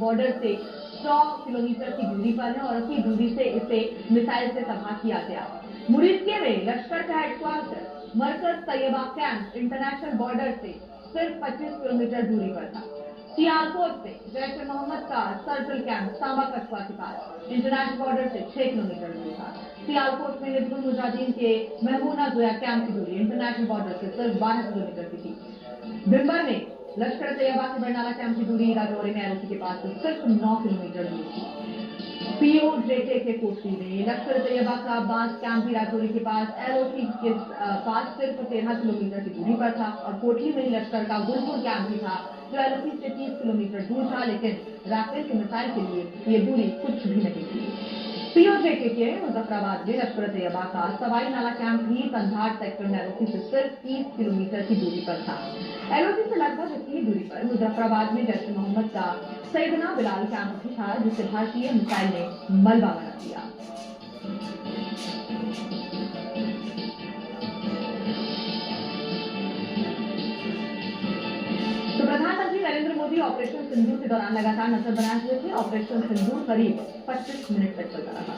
Border से 100 kilometre की दूरी पर है और इसी दूरी से इसे मिसाइल से तबाह किया गया। मुरीदके में लश्कर का हेडक्वार्टर मरकज तैयबा कैंप इंटरनेशनल बॉर्डर से सिर्फ 25 किलोमीटर दूरी पर था। सियालकोट में जैश-ए-मोहम्मद का सर्कल कैंप सांबा कस्बा के पास इंटरनेशनल बॉर्डर से 6 किलोमीटर दूर था। सियालकोट में हिजबुल मुजाहिदीन के महमूना जोया कैंप की दूरी इंटरनेशनल बॉर्डर से सिर्फ 12 किलोमीटर की थी। भिंबर में लश्कर तैयबा के बरनाला कैंप की दूरी राजौरी में एलओसी के पास से सिर्फ 9 किलोमीटर दूर थी। पीओजेके के कोटली में लश्कर तैयबा का बांस कैंप भी राजौरी के पास एलओसी के पास सिर्फ 13 किलोमीटर की दूरी पर था और कोटली में लश्कर का गुलपुर कैंप भी था जो एलओसी से 30 किलोमीटर दूर था, लेकिन राफेल के मिसाइल के लिए ये दूरी कुछ भी नहीं थी। पीओजेके के मुजफ्फराबाद में लश्कर तैयबा का सवाई नाला कैंप भी कंधार सेक्टर में एलओसी से सिर्फ 30 किलोमीटर की दूरी पर था। एलओसी से लगभग इतनी दूरी पर मुजफ्फराबाद में जैश-ए-मोहम्मद का सैयदना बिलाल कैंप भी था जिसे भारतीय मिसाइल ने मलबा बना दिया। तो प्रधानमंत्री नरेंद्र मोदी ऑपरेशन सिंदूर के दौरान लगातार नजर बनाए हुए थे। ऑपरेशन सिंदूर करीब 25 मिनट तक चलता रहा।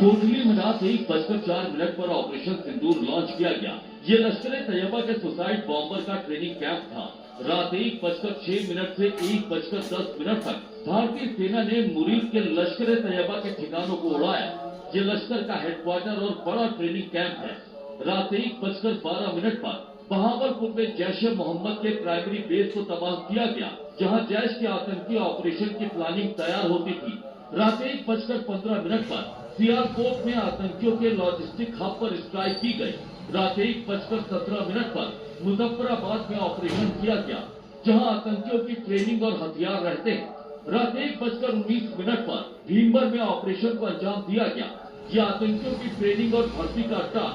कोटली में रात 1:04 पर ऑपरेशन सिंदूर लॉन्च किया गया। ये लश्कर तैयबा के सुसाइड बॉम्बर का ट्रेनिंग कैंप था। रात 1:06 से 1:10 तक भारतीय सेना ने मुरीद के लश्कर तैयबा के ठिकानों को उड़ाया। ये लश्कर का हेडक्वार्टर और बड़ा ट्रेनिंग कैंप है। रात 1:12 पर बहावलपुर में जैश-ए-मोहम्मद के प्राइमरी बेस को तबाह किया गया, जहां जैश के आतंकी ऑपरेशन की प्लानिंग तैयार होती थी। रात 1:15 पर सियालकोट में आतंकियों के लॉजिस्टिक हब पर स्ट्राइक की गई। रात 1:17 पर मुजफ्फराबाद में ऑपरेशन किया गया, जहां आतंकियों की ट्रेनिंग और हथियार रहते हैं। रात 1:19 पर भीमबर में ऑपरेशन को अंजाम दिया गया। ये आतंकियों की ट्रेनिंग और भर्ती का अड्डा।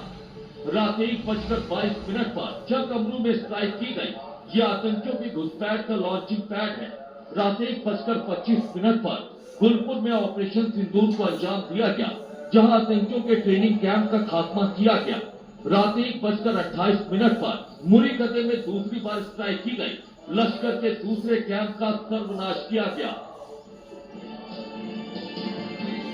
रात 1:22 पर चकअमरू में स्ट्राइक की गई। ये आतंकियों की घुसपैठ का लॉन्चिंग पैड है। रात 1:25 पर गुलपुर में ऑपरेशन सिंदूर को अंजाम दिया गया, जहां आतंकियों के ट्रेनिंग कैंप का खात्मा किया गया। रात 1:28 पर मुरीकते में दूसरी बार स्ट्राइक की गई। लश्कर के दूसरे कैंप का सर्वनाश किया गया।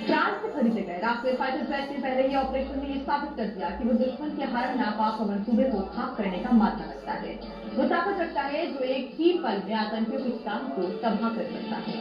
फ्रांस से खरीदे गए राफेल फाइटर जेट ने पहले ही ऑपरेशन में ये साबित कर दिया कि वो दुश्मन के हर नापाक मंसूबे को खाक करने का माथा रखता है। वो ताकत रखता है जो एक ही पल में आतंकियों के काम को तबाह कर सकता है।